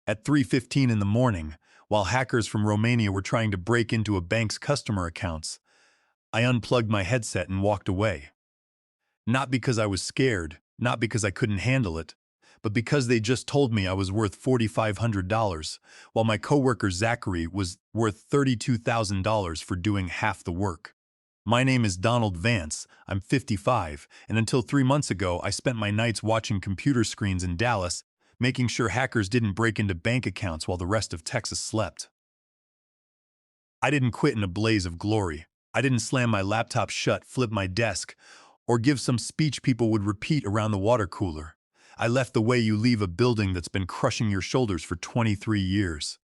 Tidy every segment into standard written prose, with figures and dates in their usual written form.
At 3:15 in the morning, while hackers from Romania were trying to break into a bank's customer accounts, I unplugged my headset and walked away. Not because I was scared, not because I couldn't handle it, but because they just told me I was worth $4,500, while my coworker Zachary was worth $32,000 for doing half the work. My name is Donald Vance, I'm 55, and until 3 months ago I spent my nights watching computer screens in Dallas, making sure hackers didn't break into bank accounts while the rest of Texas slept. I didn't quit in a blaze of glory. I didn't slam my laptop shut, flip my desk, or give some speech people would repeat around the water cooler. I left the way you leave a building that's been crushing your shoulders for 23 years.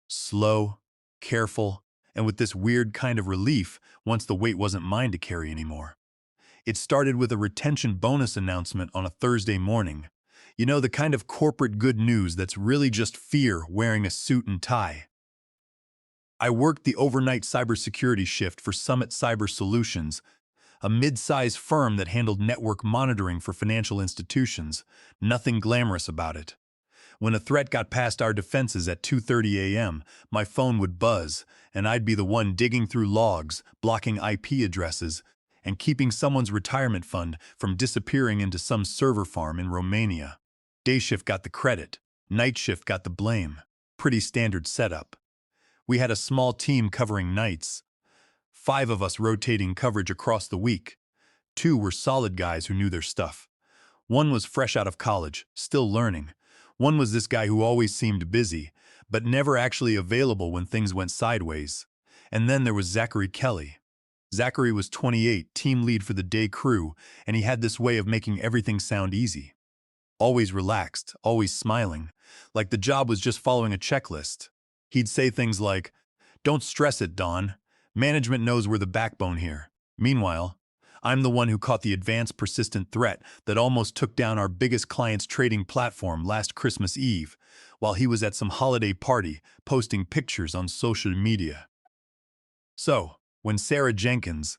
Slow, careful, and with this weird kind of relief once the weight wasn't mine to carry anymore. It started with a retention bonus announcement on a Thursday morning. You know, the kind of corporate good news that's really just fear wearing a suit and tie. I worked the overnight cybersecurity shift for Summit Cyber Solutions, a mid-sized firm that handled network monitoring for financial institutions. Nothing glamorous about it. When a threat got past our defenses at 2:30 a.m., my phone would buzz, and I'd be the one digging through logs, blocking IP addresses, and keeping someone's retirement fund from disappearing into some server farm in Romania. Day shift got the credit, night shift got the blame. Pretty standard setup. We had a small team covering nights, 5 of us rotating coverage across the week. 2 were solid guys who knew their stuff. 1 was fresh out of college, still learning. 1 was this guy who always seemed busy, but never actually available when things went sideways. And then there was Zachary Kelly. Zachary was 28, team lead for the day crew, and he had this way of making everything sound easy. Always relaxed, always smiling, like the job was just following a checklist. He'd say things like, "Don't stress it, Don. Management knows we're the backbone here." Meanwhile, I'm the one who caught the advanced persistent threat that almost took down our biggest client's trading platform last Christmas Eve, while he was at some holiday party posting pictures on social media. So, when Sarah Jenkins,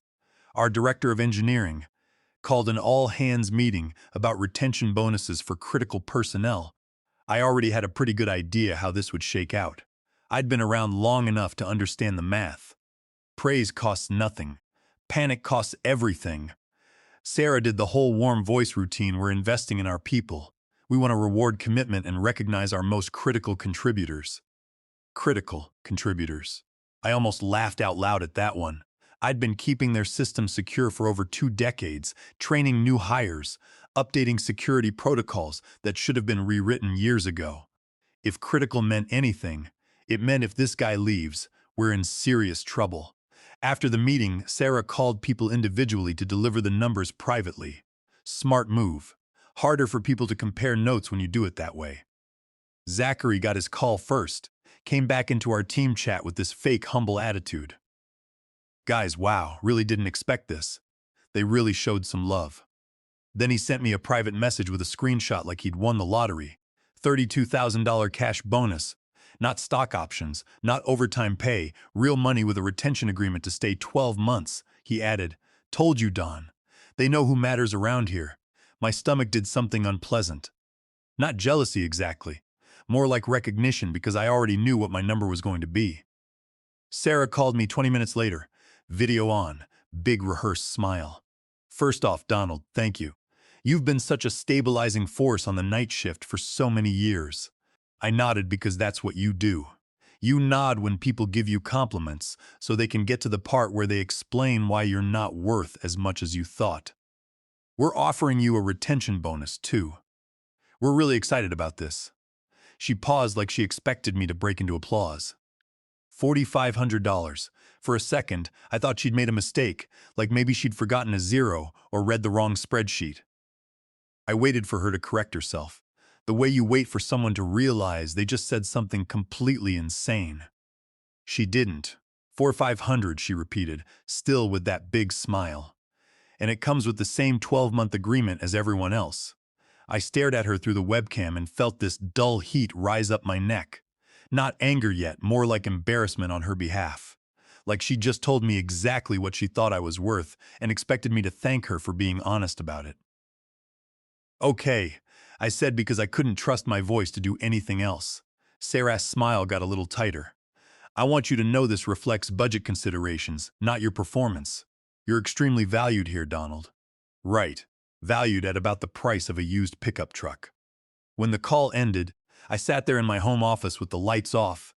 our director of engineering, called an all-hands meeting about retention bonuses for critical personnel, I already had a pretty good idea how this would shake out. I'd been around long enough to understand the math. Praise costs nothing. Panic costs everything. Sarah did the whole warm voice routine. We're investing in our people. We want to reward commitment and recognize our most critical contributors. Critical contributors. I almost laughed out loud at that one. I'd been keeping their system secure for over 2 decades, training new hires, updating security protocols that should have been rewritten years ago. If critical meant anything, it meant if this guy leaves, we're in serious trouble. After the meeting, Sarah called people individually to deliver the numbers privately. Smart move. Harder for people to compare notes when you do it that way. Zachary got his call first, came back into our team chat with this fake humble attitude. "Guys, wow, really didn't expect this. They really showed some love." Then he sent me a private message with a screenshot like he'd won the lottery. $32,000 cash bonus. Not stock options, not overtime pay, real money with a retention agreement to stay 12 months. He added, "Told you, Don. They know who matters around here." My stomach did something unpleasant. Not jealousy exactly. More like recognition because I already knew what my number was going to be. Sarah called me 20 minutes later. Video on. Big rehearsed smile. "First off, Donald, thank you. You've been such a stabilizing force on the night shift for so many years." I nodded because that's what you do. You nod when people give you compliments, so they can get to the part where they explain why you're not worth as much as you thought. "We're offering you a retention bonus, too. We're really excited about this." She paused like she expected me to break into applause. $4,500. For a second, I thought she'd made a mistake, like maybe she'd forgotten a zero or read the wrong spreadsheet. I waited for her to correct herself. The way you wait for someone to realize they just said something completely insane. She didn't. 4,500, she repeated, still with that big smile. "And it comes with the same 12-month agreement as everyone else." I stared at her through the webcam and felt this dull heat rise up my neck. Not anger yet, more like embarrassment on her behalf. Like she just told me exactly what she thought I was worth and expected me to thank her for being honest about it. "Okay," I said because I couldn't trust my voice to do anything else. Sarah's smile got a little tighter. I want you to know this reflects budget considerations, not your performance. You're extremely valued here, Donald. Right. Valued at about the price of a used pickup truck. When the call ended, I sat there in my home office with the lights off,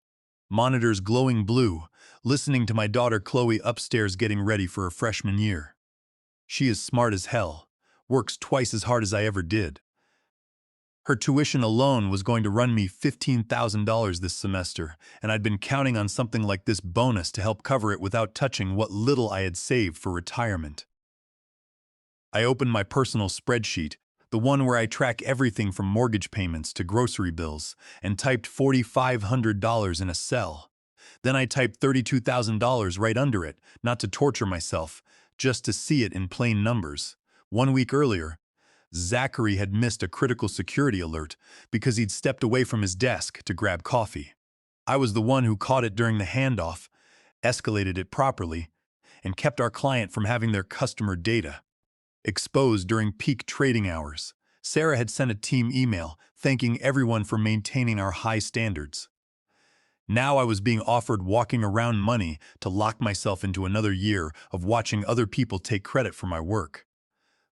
monitors glowing blue, listening to my daughter Chloe upstairs getting ready for her freshman year. She is smart as hell, works twice as hard as I ever did. Her tuition alone was going to run me $15,000 this semester, and I'd been counting on something like this bonus to help cover it without touching what little I had saved for retirement. I opened my personal spreadsheet, the one where I track everything from mortgage payments to grocery bills, and typed $4,500 in a cell. Then I typed $32,000 right under it, not to torture myself, just to see it in plain numbers. 1 week earlier, Zachary had missed a critical security alert because he'd stepped away from his desk to grab coffee. I was the one who caught it during the handoff, escalated it properly, and kept our client from having their customer data exposed during peak trading hours. Sarah had sent a team email thanking everyone for maintaining our high standards. Now I was being offered walking around money to lock myself into another year of watching other people take credit for my work.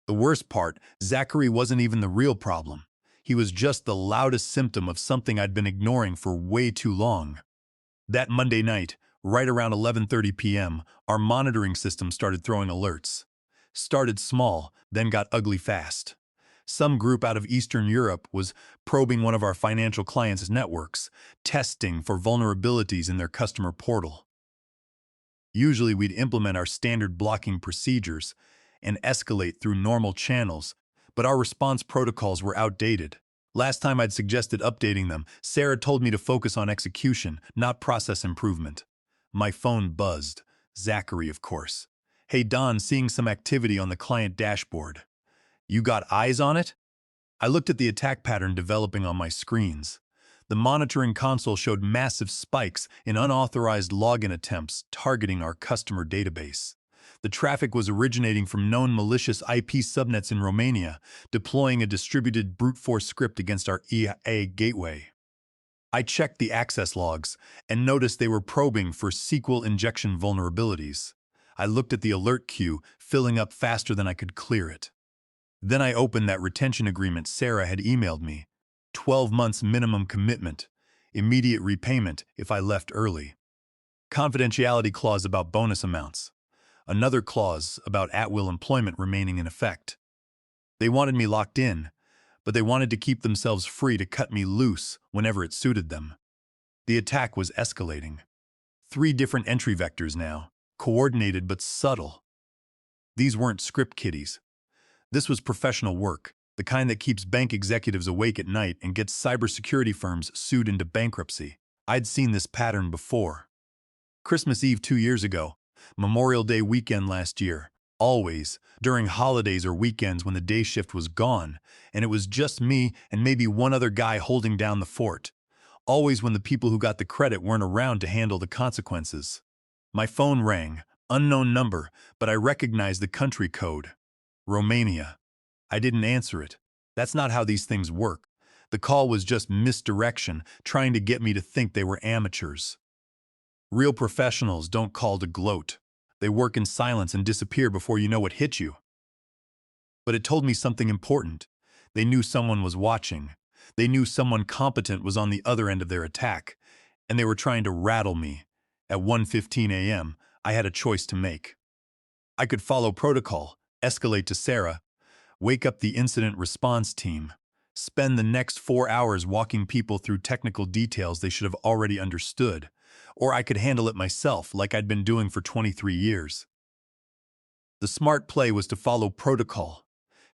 The worst part, Zachary wasn't even the real problem. He was just the loudest symptom of something I'd been ignoring for way too long. That Monday night, right around 11:30 p.m., our monitoring system started throwing alerts. Started small, then got ugly fast. Some group out of Eastern Europe was probing one of our financial clients' networks, testing for vulnerabilities in their customer portal. Usually we'd implement our standard blocking procedures and escalate through normal channels, but our response protocols were outdated. Last time I'd suggested updating them, Sarah told me to focus on execution, not process improvement. My phone buzzed. Zachary, of course. Hey Don, seeing some activity on the client dashboard. You got eyes on it? I looked at the attack pattern developing on my screens. The monitoring console showed massive spikes in unauthorized login attempts targeting our customer database. The traffic was originating from known malicious IP subnets in Romania, deploying a distributed brute force script against our EA gateway. I checked the access logs and noticed they were probing for SQL injection vulnerabilities. I looked at the alert queue, filling up faster than I could clear it. Then I opened that retention agreement Sarah had emailed me. 12 months minimum commitment, immediate repayment if I left early. Confidentiality clause about bonus amounts. Another clause about at-will employment remaining in effect. They wanted me locked in, but they wanted to keep themselves free to cut me loose whenever it suited them. The attack was escalating. 3 different entry vectors now, coordinated but subtle. These weren't script kiddies. This was professional work, the kind that keeps bank executives awake at night and gets cybersecurity firms sued into bankruptcy. I'd seen this pattern before. Christmas Eve 2 years ago, Memorial Day weekend last year, always, during holidays or weekends when the day shift was gone, and it was just me and maybe one other guy holding down the fort. Always when the people who got the credit weren't around to handle the consequences. My phone rang, unknown number, but I recognized the country code. Romania. I didn't answer it. That's not how these things work. The call was just misdirection, trying to get me to think they were amateurs. Real professionals don't call to gloat. They work in silence and disappear before you know what hit you. But it told me something important. They knew someone was watching. They knew someone competent was on the other end of their attack, and they were trying to rattle me. At 1:15 a.m., I had a choice to make. I could follow protocol, escalate to Sarah, wake up the incident response team, spend the next 4 hours walking people through technical details they should have already understood, or I could handle it myself like I'd been doing for 23 years. The smart play was to follow protocol,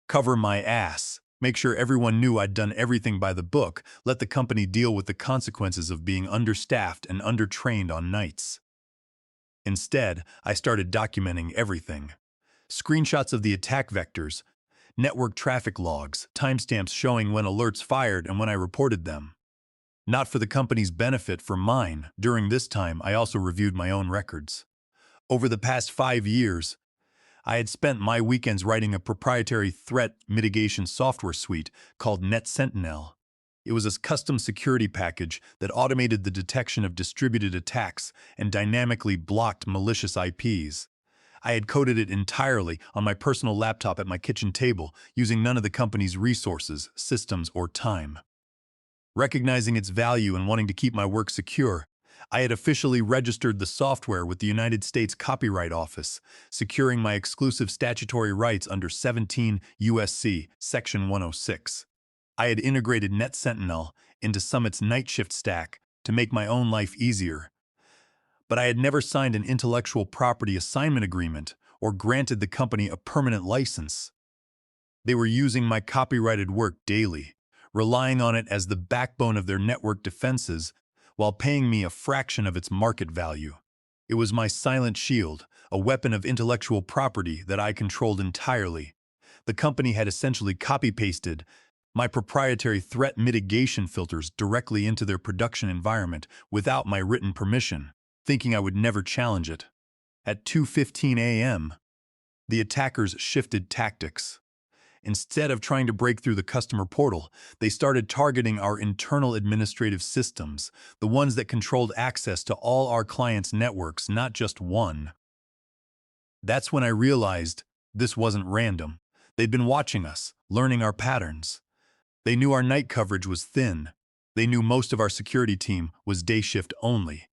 cover my ass, make sure everyone knew I'd done everything by the book, let the company deal with the consequences of being understaffed and undertrained on nights. Instead, I started documenting everything. Screenshots of the attack vectors, network traffic logs, timestamps showing when alerts fired and when I reported them. Not for the company's benefit, for mine. During this time, I also reviewed my own records. Over the past 5 years, I had spent my weekends writing a proprietary threat mitigation software suite called NetSentinel. It was a custom security package that automated the detection of distributed attacks and dynamically blocked malicious IPs. I had coded it entirely on my personal laptop at my kitchen table, using none of the company's resources, systems, or time. Recognizing its value and wanting to keep my work secure, I had officially registered the software with the United States Copyright Office, securing my exclusive statutory rights under 17 U.S.C. Section 106. I had integrated NetSentinel into Summit's night shift stack to make my own life easier, but I had never signed an intellectual property assignment agreement or granted the company a permanent license. They were using my copyrighted work daily, relying on it as the backbone of their network defenses, while paying me a fraction of its market value. It was my silent shield, a weapon of intellectual property that I controlled entirely. The company had essentially copy-pasted my proprietary threat mitigation filters directly into their production environment without my written permission, thinking I would never challenge it. At 2:15 a.m., the attackers shifted tactics. Instead of trying to break through the customer portal, they started targeting our internal administrative systems, the ones that controlled access to all our clients' networks, not just one. That's when I realized this wasn't random. They'd been watching us, learning our patterns. They knew our night coverage was thin. They knew most of our security team was day shift only.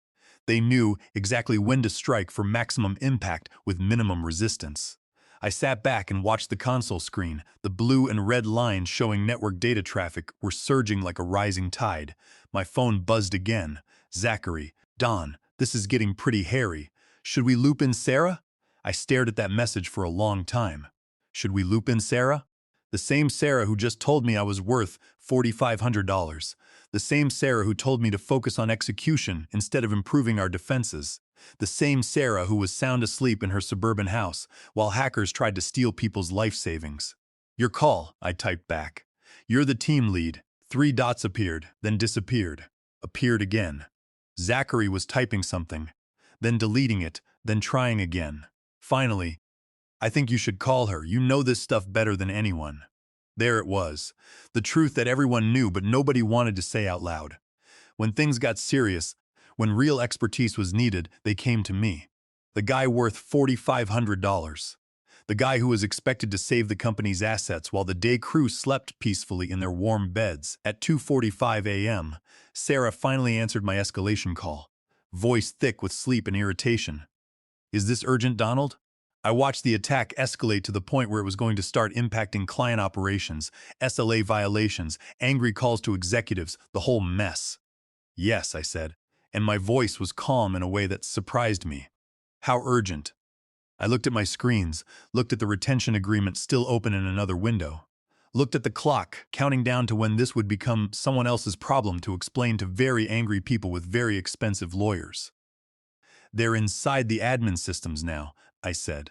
They knew exactly when to strike for maximum impact with minimum resistance. I sat back and watched the console screen. The blue and red lines showing network data traffic were surging like a rising tide. My phone buzzed again. Zachary, Don, this is getting pretty hairy. Should we loop in Sarah? I stared at that message for a long time. Should we loop in Sarah? The same Sarah who just told me I was worth $4,500. The same Sarah who told me to focus on execution instead of improving our defenses. The same Sarah who was sound asleep in her suburban house while hackers tried to steal people's life savings. Your call, I typed back. You're the team lead. 3 dots appeared, then disappeared. Appeared again. Zachary was typing something, then deleting it, then trying again. Finally, I think you should call her. You know this stuff better than anyone. There it was. The truth that everyone knew but nobody wanted to say out loud. When things got serious, when real expertise was needed, they came to me. The guy worth $4,500. The guy who was expected to save the company's assets while the day crew slept peacefully in their warm beds. At 2:45 a.m., Sarah finally answered my escalation call, voice thick with sleep and irritation. Is this urgent, Donald? I watched the attack escalate to the point where it was going to start impacting client operations, SLA violations, angry calls to executives, the whole mess. Yes, I said, and my voice was calm in a way that surprised me. How urgent? I looked at my screens, looked at the retention agreement still open in another window, looked at the clock, counting down to when this would become someone else's problem to explain to very angry people with very expensive lawyers. They're inside the admin systems now, I said.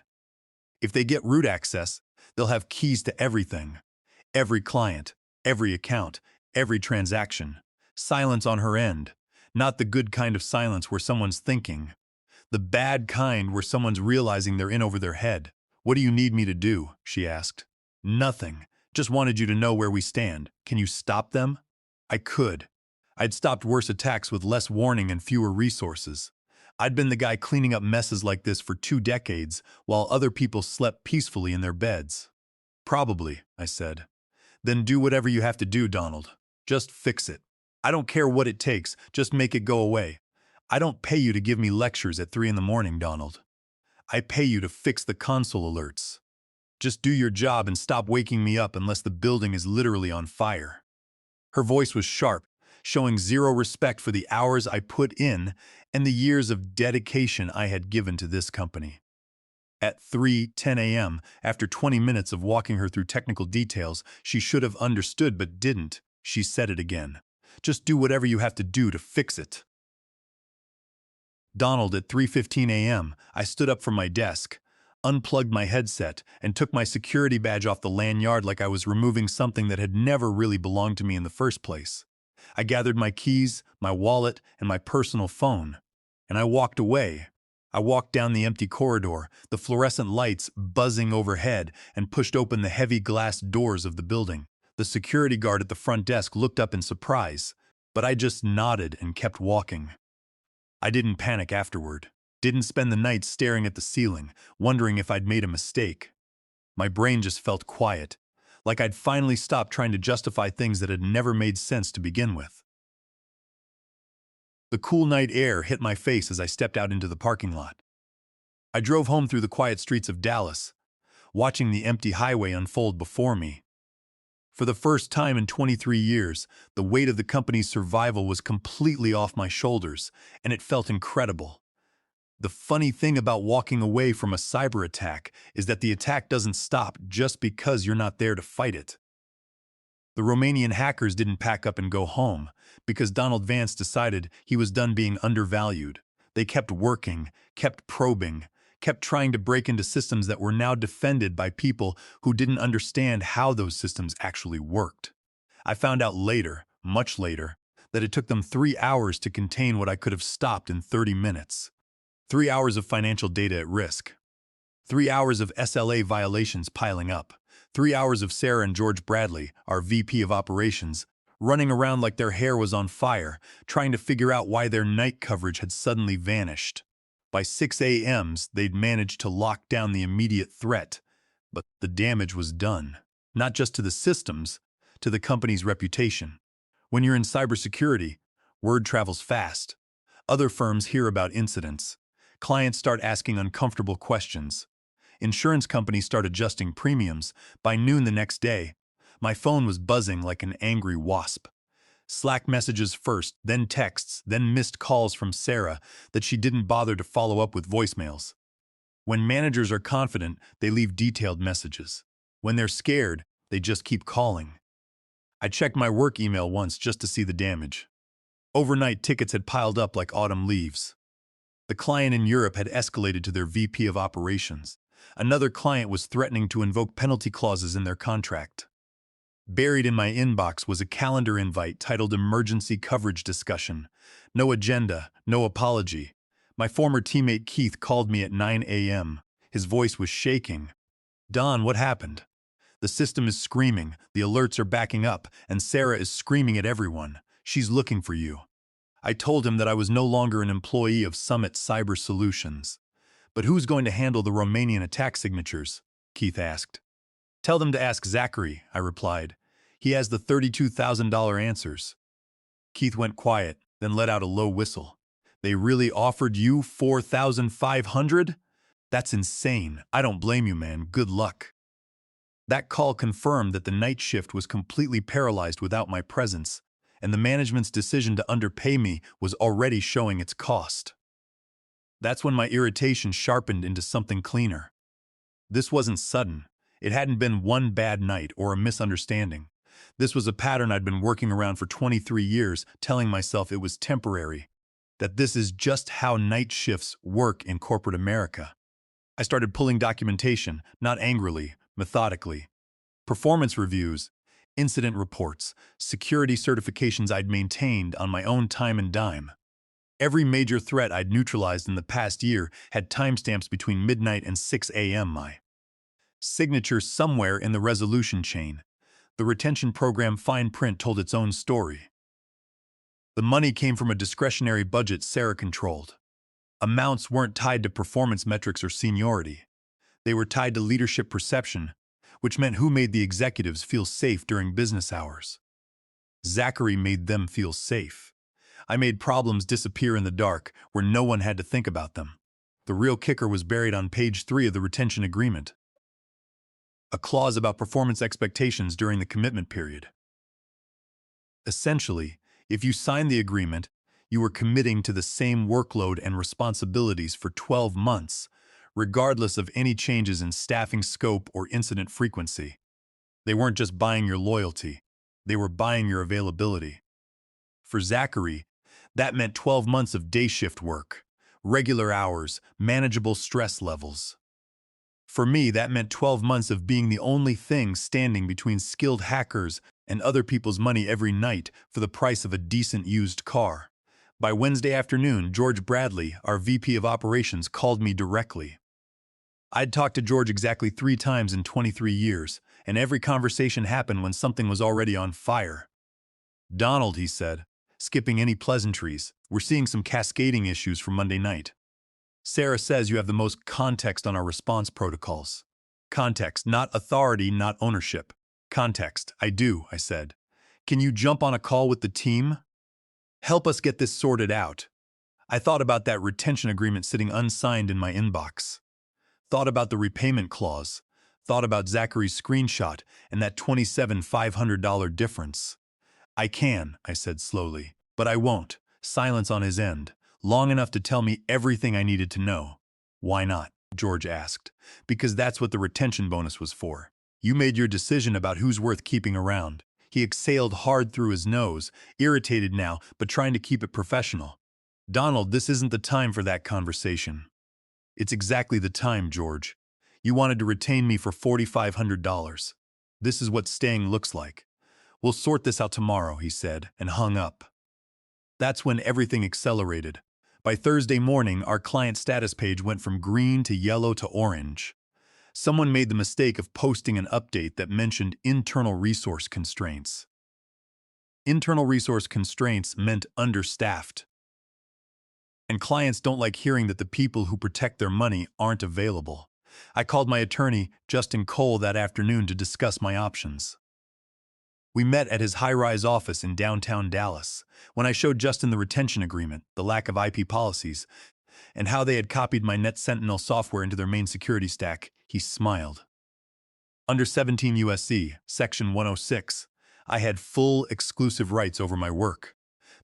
If they get root access, they'll have keys to everything. Every client, every account, every transaction. Silence on her end. Not the good kind of silence where someone's thinking. The bad kind where someone's realizing they're in over their head. What do you need me to do? She asked. Nothing. Just wanted you to know where we stand. Can you stop them? I could. I'd stopped worse attacks with less warning and fewer resources. I'd been the guy cleaning up messes like this for 2 decades, while other people slept peacefully in their beds. Probably, I said. Then do whatever you have to do, Donald. Just fix it. I don't care what it takes, just make it go away. I don't pay you to give me lectures at 3 in the morning, Donald. I pay you to fix the console alerts. Just do your job and stop waking me up unless the building is literally on fire. Her voice was sharp, showing zero respect for the hours I put in and the years of dedication I had given to this company. At 3:10 a.m., after 20 minutes of walking her through technical details she should have understood but didn't, she said it again. Just do whatever you have to do to fix it. Donald, at 3:15 a.m., I stood up from my desk, unplugged my headset, and took my security badge off the lanyard like I was removing something that had never really belonged to me in the first place. I gathered my keys, my wallet, and my personal phone, and I walked away. I walked down the empty corridor, the fluorescent lights buzzing overhead, and pushed open the heavy glass doors of the building. The security guard at the front desk looked up in surprise, but I just nodded and kept walking. I didn't panic afterward. Didn't spend the night staring at the ceiling, wondering if I'd made a mistake. My brain just felt quiet, like I'd finally stopped trying to justify things that had never made sense to begin with. The cool night air hit my face as I stepped out into the parking lot. I drove home through the quiet streets of Dallas, watching the empty highway unfold before me. For the first time in 23 years, the weight of the company's survival was completely off my shoulders, and it felt incredible. The funny thing about walking away from a cyber attack is that the attack doesn't stop just because you're not there to fight it. The Romanian hackers didn't pack up and go home because Donald Vance decided he was done being undervalued. They kept working, kept probing, kept trying to break into systems that were now defended by people who didn't understand how those systems actually worked. I found out later, much later, that it took them 3 hours to contain what I could have stopped in 30 minutes. 3 hours of financial data at risk. 3 hours of SLA violations piling up. 3 hours of Sarah and George Bradley, our VP of Operations, running around like their hair was on fire, trying to figure out why their night coverage had suddenly vanished. By 6 a.m., they'd managed to lock down the immediate threat, but the damage was done. Not just to the systems, to the company's reputation. When you're in cybersecurity, word travels fast. Other firms hear about incidents. Clients start asking uncomfortable questions. Insurance companies start adjusting premiums. By noon the next day, my phone was buzzing like an angry wasp. Slack messages first, then texts, then missed calls from Sarah that she didn't bother to follow up with voicemails. When managers are confident, they leave detailed messages. When they're scared, they just keep calling. I checked my work email once just to see the damage. Overnight tickets had piled up like autumn leaves. The client in Europe had escalated to their VP of Operations. Another client was threatening to invoke penalty clauses in their contract. Buried in my inbox was a calendar invite titled Emergency Coverage Discussion. No agenda, no apology. My former teammate Keith called me at 9 a.m. His voice was shaking. "Don, what happened? The system is screaming, the alerts are backing up, and Sarah is screaming at everyone. She's looking for you." I told him that I was no longer an employee of Summit Cyber Solutions. "But who's going to handle the Romanian attack signatures?" Keith asked. "Tell them to ask Zachary," I replied. "He has the $32,000 answers." Keith went quiet, then let out a low whistle. "They really offered you $4,500? That's insane. I don't blame you, man. Good luck." That call confirmed that the night shift was completely paralyzed without my presence, and the management's decision to underpay me was already showing its cost. That's when my irritation sharpened into something cleaner. This wasn't sudden. It hadn't been one bad night or a misunderstanding. This was a pattern I'd been working around for 23 years, telling myself it was temporary, that this is just how night shifts work in corporate America. I started pulling documentation, not angrily, methodically. Performance reviews, incident reports, security certifications I'd maintained on my own time and dime. Every major threat I'd neutralized in the past year had timestamps between midnight and 6 a.m. My signature somewhere in the resolution chain. The retention program fine print told its own story. The money came from a discretionary budget Sarah controlled. Amounts weren't tied to performance metrics or seniority. They were tied to leadership perception, which meant who made the executives feel safe during business hours. Zachary made them feel safe. I made problems disappear in the dark, where no one had to think about them. The real kicker was buried on page 3 of the retention agreement. A clause about performance expectations during the commitment period. Essentially, if you signed the agreement, you were committing to the same workload and responsibilities for 12 months, regardless of any changes in staffing scope or incident frequency. They weren't just buying your loyalty, they were buying your availability. For Zachary, that meant 12 months of day shift work, regular hours, manageable stress levels. For me, that meant 12 months of being the only thing standing between skilled hackers and other people's money every night for the price of a decent used car. By Wednesday afternoon, George Bradley, our VP of Operations, called me directly. I'd talked to George exactly 3 times in 23 years, and every conversation happened when something was already on fire. Donald, he said, skipping any pleasantries, we're seeing some cascading issues from Monday night. Sarah says you have the most context on our response protocols. Context, not authority, not ownership. Context, I do, I said. Can you jump on a call with the team? Help us get this sorted out. I thought about that retention agreement sitting unsigned in my inbox. Thought about the repayment clause. Thought about Zachary's screenshot and that $27,500 difference. I can, I said slowly, but I won't. Silence on his end, long enough to tell me everything I needed to know. Why not? George asked. Because that's what the retention bonus was for. You made your decision about who's worth keeping around. He exhaled hard through his nose, irritated now, but trying to keep it professional. Donald, this isn't the time for that conversation. It's exactly the time, George. You wanted to retain me for $4,500. This is what staying looks like. We'll sort this out tomorrow, he said, and hung up. That's when everything accelerated. By Thursday morning, our client status page went from green to yellow to orange. Someone made the mistake of posting an update that mentioned internal resource constraints. Internal resource constraints meant understaffed. And clients don't like hearing that the people who protect their money aren't available. I called my attorney, Justin Cole, that afternoon to discuss my options. We met at his high-rise office in downtown Dallas. When I showed Justin the retention agreement, the lack of IP policies, and how they had copied my NetSentinel software into their main security stack, he smiled. Under 17 U.S.C., Section 106, I had full exclusive rights over my work.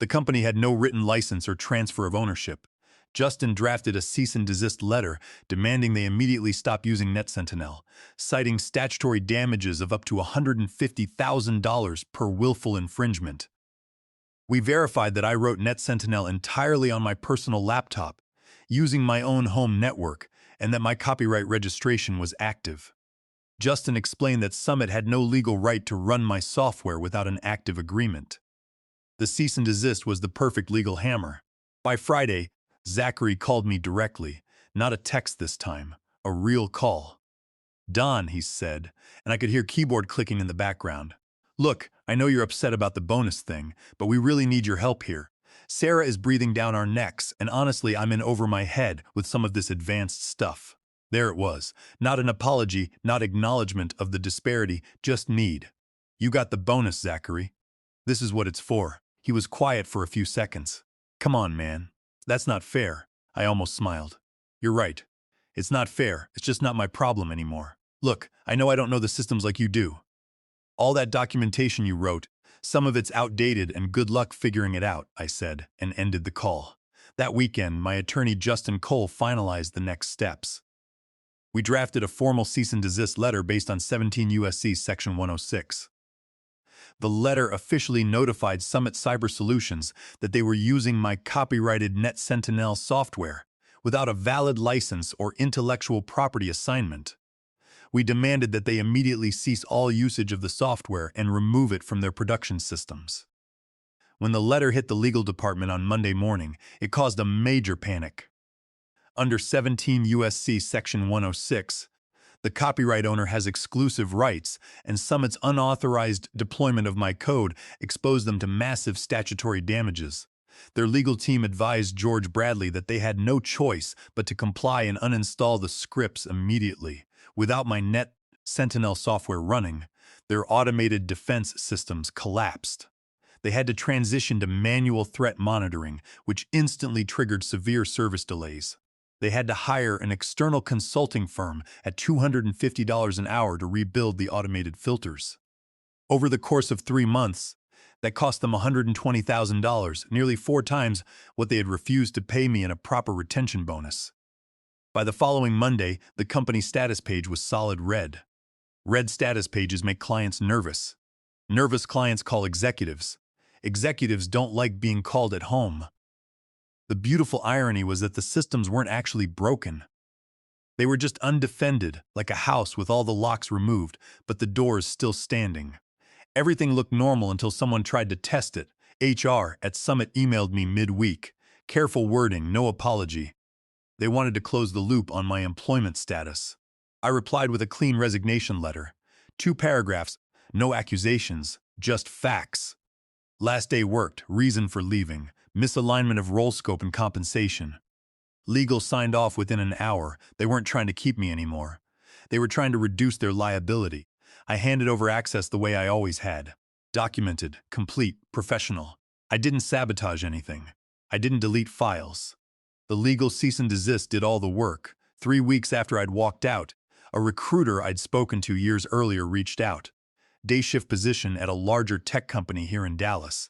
The company had no written license or transfer of ownership. Justin drafted a cease and desist letter demanding they immediately stop using NetSentinel, citing statutory damages of up to $150,000 per willful infringement. We verified that I wrote NetSentinel entirely on my personal laptop, using my own home network, and that my copyright registration was active. Justin explained that Summit had no legal right to run my software without an active agreement. The cease and desist was the perfect legal hammer. By Friday, Zachary called me directly, not a text this time, a real call. Don, he said, and I could hear keyboard clicking in the background. Look, I know you're upset about the bonus thing, but we really need your help here. Sarah is breathing down our necks, and honestly, I'm in over my head with some of this advanced stuff. There it was. Not an apology, not acknowledgement of the disparity, just need. You got the bonus, Zachary. This is what it's for. He was quiet for a few seconds. Come on, man. That's not fair. I almost smiled. You're right. It's not fair. It's just not my problem anymore. Look, I know I don't know the systems like you do. All that documentation you wrote, some of it's outdated and good luck figuring it out, I said, and ended the call. That weekend, my attorney Justin Cole finalized the next steps. We drafted a formal cease and desist letter based on 17 U.S.C. Section 106. The letter officially notified Summit Cyber Solutions that they were using my copyrighted NetSentinel software without a valid license or intellectual property assignment. We demanded that they immediately cease all usage of the software and remove it from their production systems. When the letter hit the legal department on Monday morning, it caused a major panic. Under 17 U.S.C. Section 106, the copyright owner has exclusive rights, and Summit's unauthorized deployment of my code exposed them to massive statutory damages. Their legal team advised George Bradley that they had no choice but to comply and uninstall the scripts immediately. Without my NetSentinel software running, their automated defense systems collapsed. They had to transition to manual threat monitoring, which instantly triggered severe service delays. They had to hire an external consulting firm at $250 an hour to rebuild the automated filters. Over the course of 3 months, that cost them $120,000, nearly 4 times what they had refused to pay me in a proper retention bonus. By the following Monday, the company status page was solid red. Red status pages make clients nervous. Nervous clients call executives. Executives don't like being called at home. The beautiful irony was that the systems weren't actually broken. They were just undefended, like a house with all the locks removed, but the doors still standing. Everything looked normal until someone tried to test it. HR at Summit emailed me mid-week. Careful wording, no apology. They wanted to close the loop on my employment status. I replied with a clean resignation letter. 2 paragraphs, no accusations, just facts. Last day worked, reason for leaving, misalignment of role scope and compensation. Legal signed off within an hour. They weren't trying to keep me anymore. They were trying to reduce their liability. I handed over access the way I always had. Documented, complete, professional. I didn't sabotage anything. I didn't delete files. The legal cease and desist did all the work. 3 weeks after I'd walked out, a recruiter I'd spoken to years earlier reached out. Day shift position at a larger tech company here in Dallas.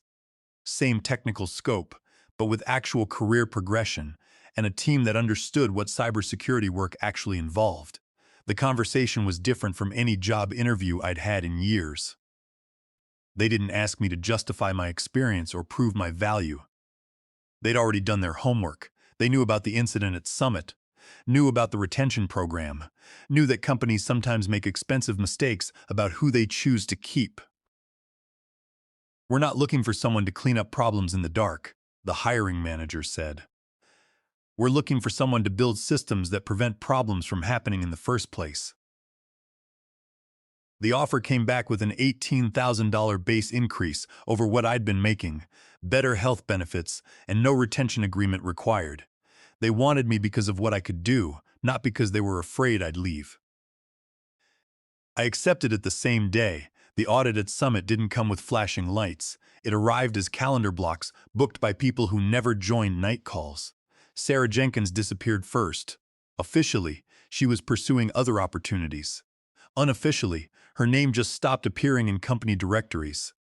Same technical scope, but with actual career progression and a team that understood what cybersecurity work actually involved. The conversation was different from any job interview I'd had in years. They didn't ask me to justify my experience or prove my value. They'd already done their homework. They knew about the incident at Summit, knew about the retention program, knew that companies sometimes make expensive mistakes about who they choose to keep. "We're not looking for someone to clean up problems in the dark," the hiring manager said. "We're looking for someone to build systems that prevent problems from happening in the first place." The offer came back with an $18,000 base increase over what I'd been making, better health benefits, and no retention agreement required. They wanted me because of what I could do, not because they were afraid I'd leave. I accepted it the same day. The audit at Summit didn't come with flashing lights. It arrived as calendar blocks booked by people who never joined night calls. Sarah Jenkins disappeared first. Officially, she was pursuing other opportunities. Unofficially, her name just stopped appearing in company directories.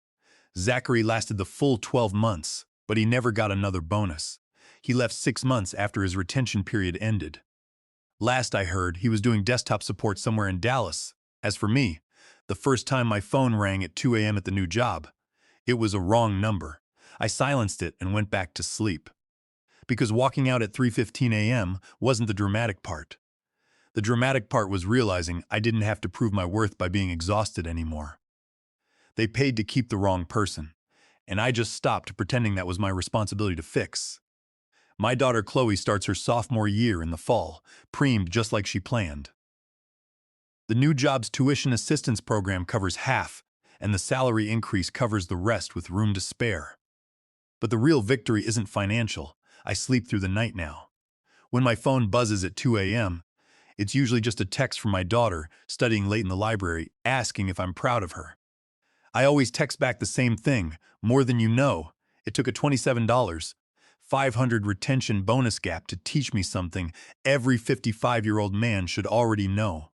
Zachary lasted the full 12 months, but he never got another bonus. He left 6 months after his retention period ended. Last I heard, he was doing desktop support somewhere in Dallas. As for me, the first time my phone rang at 2 a.m. at the new job, it was a wrong number. I silenced it and went back to sleep. Because walking out at 3:15 a.m. wasn't the dramatic part. The dramatic part was realizing I didn't have to prove my worth by being exhausted anymore. They paid to keep the wrong person, and I just stopped pretending that was my responsibility to fix. My daughter Chloe starts her sophomore year in the fall, preemed just like she planned. The new job's tuition assistance program covers half, and the salary increase covers the rest with room to spare. But the real victory isn't financial. I sleep through the night now. When my phone buzzes at 2 a.m., it's usually just a text from my daughter, studying late in the library, asking if I'm proud of her. I always text back the same thing, more than you know. It took a $27.500 retention bonus gap to teach me something every 55-year-old man should already know.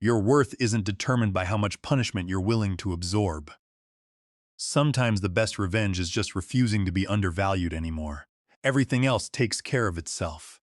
Your worth isn't determined by how much punishment you're willing to absorb. Sometimes the best revenge is just refusing to be undervalued anymore. Everything else takes care of itself.